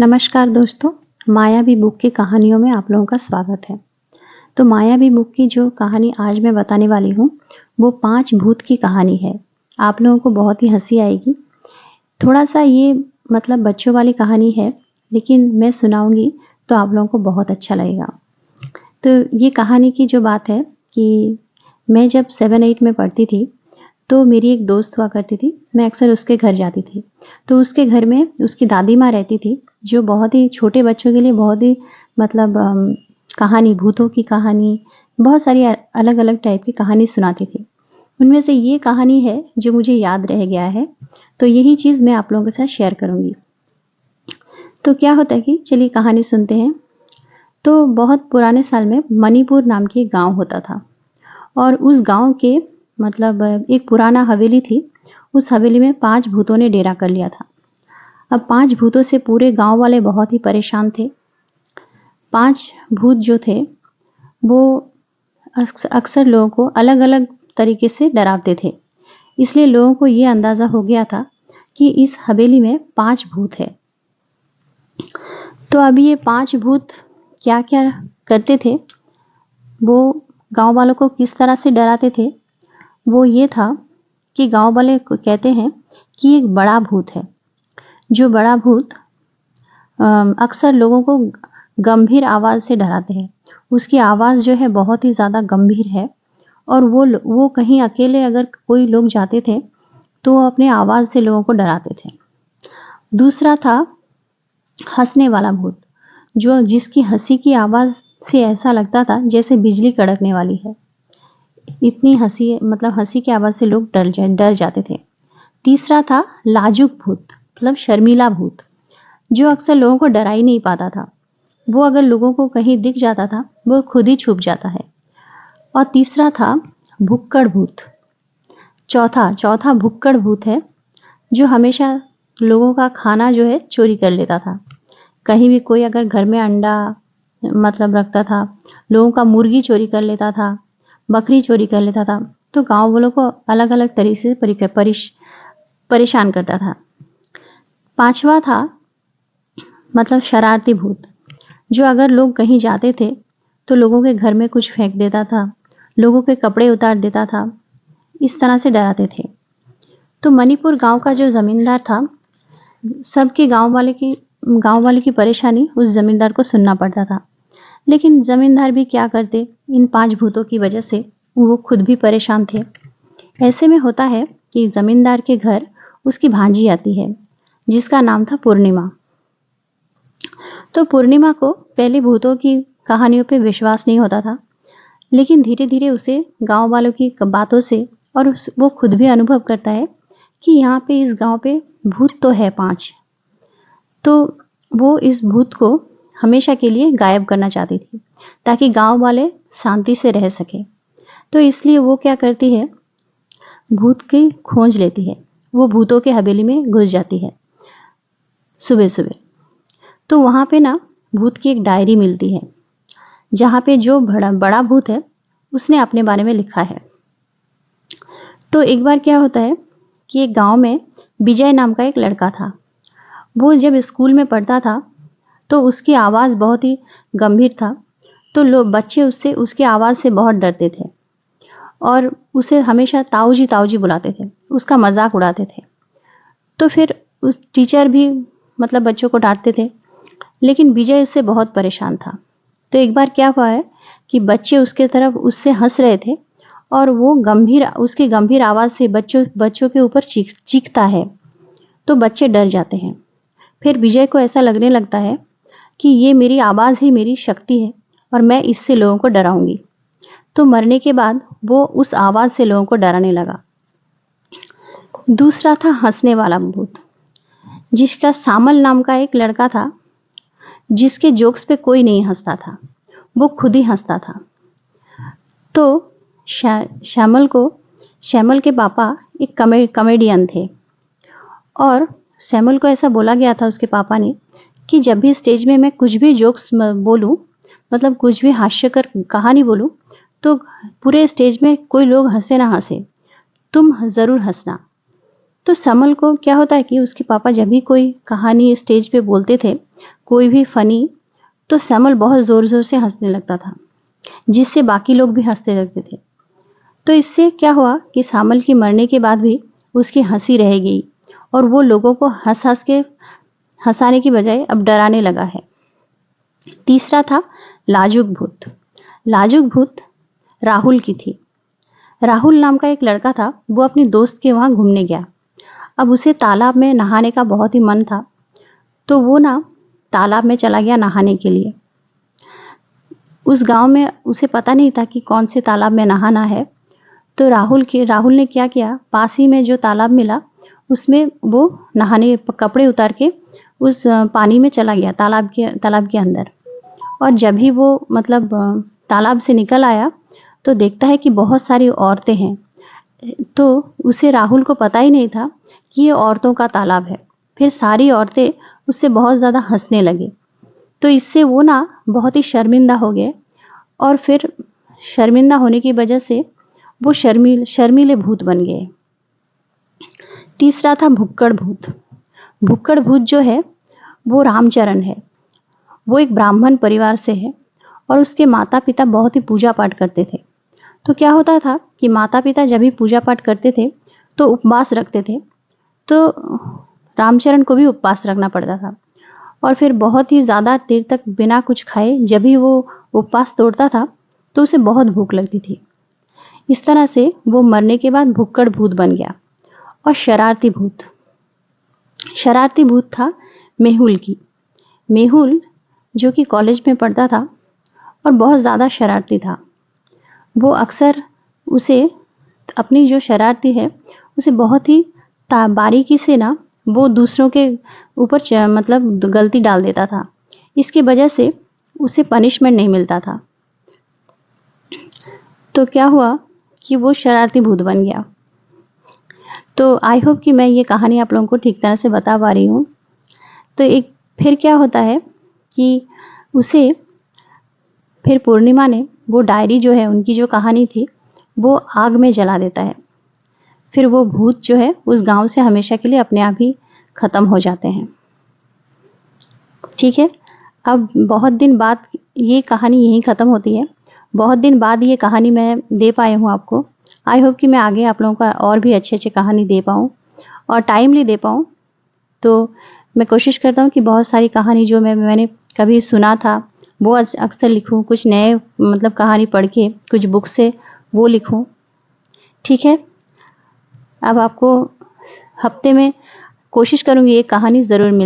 नमस्कार दोस्तों, मायावी बुक की कहानियों में आप लोगों का स्वागत है। तो मायावी बुक की जो कहानी आज मैं बताने वाली हूँ, वो 5 भूत की कहानी है। आप लोगों को बहुत ही हँसी आएगी। थोड़ा-सा ये बच्चों वाली कहानी है, लेकिन मैं सुनाऊँगी तो आप लोगों को बहुत अच्छा लगेगा। तो ये कहानी की जो बात है कि मैं जब 7-8 में पढ़ती थी, तो मेरी एक दोस्त हुआ करती थी। मैं अक्सर उसके घर जाती थी। तो उसके घर में उसकी दादी माँ रहती थी, जो बहुत ही छोटे बच्चों के लिए बहुत ही कहानी, भूतों की कहानी, बहुत सारी अलग-अलग टाइप की कहानी सुनाती थी। उनमें से ये कहानी है जो मुझे याद रह गया है, तो यही चीज़ मैं आप लोगों के साथ शेयर करूँगी। तो क्या होता है कि चलिए कहानी सुनते हैं। तो बहुत पुराने साल में मणिपुर नाम की एक गाँव होता था और उस गाँव के एक पुराना हवेली थी। उस हवेली में 5 भूतों ने डेरा कर लिया था। अब 5 भूतों से पूरे गाँव वाले बहुत ही परेशान थे। 5 भूत जो थे, वो अक्सर लोगों को अलग-अलग तरीके से डराते थे। इसलिए लोगों को ये अंदाज़ा हो गया था कि इस हवेली में 5 भूत हैं। तो अभी ये 5 भूत क्या-क्या करते थे, वो गाँव वालों को किस तरह से डराते थे, वो ये था कि गाँव वाले कहते हैं कि एक बड़ा भूत है। जो बड़ा भूत अक्सर लोगों को गंभीर आवाज़ से डराते हैं। उसकी आवाज़ जो है बहुत ही ज़्यादा गंभीर है और वो कहीं अकेले अगर कोई लोग जाते थे, तो वो अपने आवाज़ से लोगों को डराते थे। दूसरा था हँसने वाला भूत, जिसकी हँसी की आवाज़ से ऐसा लगता था जैसे बिजली कड़कने वाली है। इतनी हँसी की आवाज़ से लोग डर जाते थे। तीसरा था लाजुक भूत, शर्मीला भूत, जो अक्सर लोगों को डरा ही नहीं पाता था। वो अगर लोगों को कहीं दिख जाता था, वो खुद ही छुप जाता है। और तीसरा था भुक्कड़ भूत। चौथा भुक्कड़ भूत है, जो हमेशा लोगों का खाना जो है चोरी कर लेता था। कहीं भी कोई अगर घर में अंडा रखता था, लोगों का मुर्गी चोरी कर लेता था, बकरी चोरी कर लेता था, तो गाँव वालों को अलग-अलग तरीके से परेशान करता था। पाँचवा था शरारती भूत, जो अगर लोग कहीं जाते थे तो लोगों के घर में कुछ फेंक देता था, लोगों के कपड़े उतार देता था, इस तरह से डराते थे। तो मणिपुर गांव का जो ज़मींदार था, सबके गांव वाले की परेशानी उस ज़मींदार को सुनना पड़ता था। लेकिन ज़मींदार भी क्या करते, इन 5 भूतों की वजह से वो खुद भी परेशान थे। ऐसे में होता है कि ज़मींदार के घर उसकी भांजी आती है, जिसका नाम था पूर्णिमा। तो पूर्णिमा को पहले भूतों की कहानियों पे विश्वास नहीं होता था, लेकिन धीरे-धीरे उसे गांव वालों की बातों से और वो खुद भी अनुभव करता है कि यहाँ पे इस गांव पे भूत तो है 5। तो वो इस भूत को हमेशा के लिए गायब करना चाहती थी, ताकि गांव वाले शांति से रह सके। तो इसलिए वो क्या करती है, भूत की खोज लेती है। वो भूतों के हवेली में घुस जाती है सुबह-सुबह। तो वहाँ पे ना भूत की एक डायरी मिलती है, जहाँ पे जो बड़ा भूत है, उसने अपने बारे में लिखा है। तो एक बार क्या होता है कि एक गांव में विजय नाम का एक लड़का था। वो जब स्कूल में पढ़ता था, तो उसकी आवाज़ बहुत ही गंभीर था। तो बच्चे उसकी आवाज़ से बहुत डरते थे और उसे हमेशा ताऊजी ताऊजी बुलाते थे, उसका मजाक उड़ाते थे। तो फिर उस टीचर भी बच्चों को डांटते थे, लेकिन विजय उससे बहुत परेशान था। तो एक बार क्या हुआ है कि बच्चे उससे हंस रहे थे और वो उसकी गंभीर आवाज़ से बच्चों के ऊपर चीखता है, तो बच्चे डर जाते हैं। फिर विजय को ऐसा लगने लगता है कि ये मेरी आवाज़ ही मेरी शक्ति है और मैं इससे लोगों को डराऊंगी। तो मरने के बाद वो उस आवाज़ से लोगों को डराने लगा। दूसरा था हंसने वाला भूत, जिसका सामल नाम का एक लड़का था, जिसके जोक्स पे कोई नहीं हंसता था, वो खुद ही हंसता था। तो श्यामल के पापा एक कॉमेडियन थे और श्यामल को ऐसा बोला गया था उसके पापा ने कि जब भी स्टेज में मैं कुछ भी जोक्स बोलूं, कुछ भी हास्यकर कहानी बोलूं, तो पूरे स्टेज में कोई लोग हंसे ना हंसे, तुम ज़रूर हंसना। तो श्यामल को क्या होता है कि उसके पापा जब भी कोई कहानी स्टेज पे बोलते थे, कोई भी फनी तो सैमुअल बहुत ज़ोर ज़ोर से हंसने लगता था, जिससे बाकी लोग भी हंसने लगते थे। तो इससे क्या हुआ कि सैमुअल की मरने के बाद भी उसकी हंसी रह गई और वो लोगों को हंस हंस के हंसाने की बजाय अब डराने लगा है। तीसरा था लाजुक भूत। लाजुक भूत राहुल की थी। राहुल नाम का एक लड़का था, वो अपनी दोस्त के वहाँ घूमने गया। अब उसे तालाब में नहाने का बहुत ही मन था, तो वो ना तालाब में चला गया नहाने के लिए। उस गांव में उसे पता नहीं था कि कौन से तालाब में नहाना है। तो राहुल ने क्या किया, पास ही में जो तालाब मिला उसमें वो नहाने कपड़े उतार के उस पानी में चला गया, तालाब के अंदर। और जब भी वो मतलब तालाब से निकल आया तो देखता है कि बहुत सारी औरतें हैं। तो उसे राहुल को पता ही नहीं था कि ये औरतों का तालाब है। फिर सारी औरतें उससे बहुत ज़्यादा हंसने लगी, तो इससे वो ना बहुत ही शर्मिंदा हो गए। और फिर शर्मिंदा होने की वजह से वो शर्मीले भूत बन गए। तीसरा था भुक्कड़ भूत। भुक्कड़ भूत जो है वो रामचरण है। वो एक ब्राह्मण परिवार से है और उसके माता पिता बहुत ही पूजा पाठ करते थे। तो क्या होता था कि माता पिता जब भी पूजा पाठ करते थे तो उपवास रखते थे, तो रामचरण को भी उपवास रखना पड़ता था। और फिर बहुत ही ज़्यादा देर तक बिना कुछ खाए जब भी वो उपवास तोड़ता था तो उसे बहुत भूख लगती थी। इस तरह से वो मरने के बाद भुक्कड़ भूत बन गया। और शरारती भूत। शरारती भूत था मेहुल की। मेहुल जो कि कॉलेज में पढ़ता था और बहुत ज़्यादा शरारती था। वो अक्सर उसे अपनी जो शरारती है उसे बहुत ही बारीकी से ना वो दूसरों के ऊपर मतलब गलती डाल देता था। इसकी वजह से उसे पनिशमेंट नहीं मिलता था। तो क्या हुआ कि वो शरारती भूत बन गया। तो आई होप कि मैं ये कहानी आप लोगों को ठीक तरह से बता पा रही हूँ। तो एक फिर क्या होता है कि उसे फिर पूर्णिमा ने वो डायरी जो है, उनकी जो कहानी थी, वो आग में जला देता है। फिर वो भूत जो है उस गांव से हमेशा के लिए अपने आप ही ख़त्म हो जाते हैं। ठीक है, अब बहुत दिन बाद ये कहानी यहीं ख़त्म होती है। बहुत दिन बाद ये कहानी मैं दे पाई हूँ आपको। आई होप कि मैं आगे आप लोगों का और भी अच्छे अच्छे कहानी दे पाऊँ और टाइमली दे पाऊँ। तो मैं कोशिश करता हूँ कि बहुत सारी कहानी जो मैंने कभी सुना था वो अक्सर लिखूँ, कुछ नए मतलब कहानी पढ़ के कुछ बुक से वो लिखूँ। ठीक है, अब आपको हफ्ते में कोशिश करूँगी एक कहानी ज़रूर मिल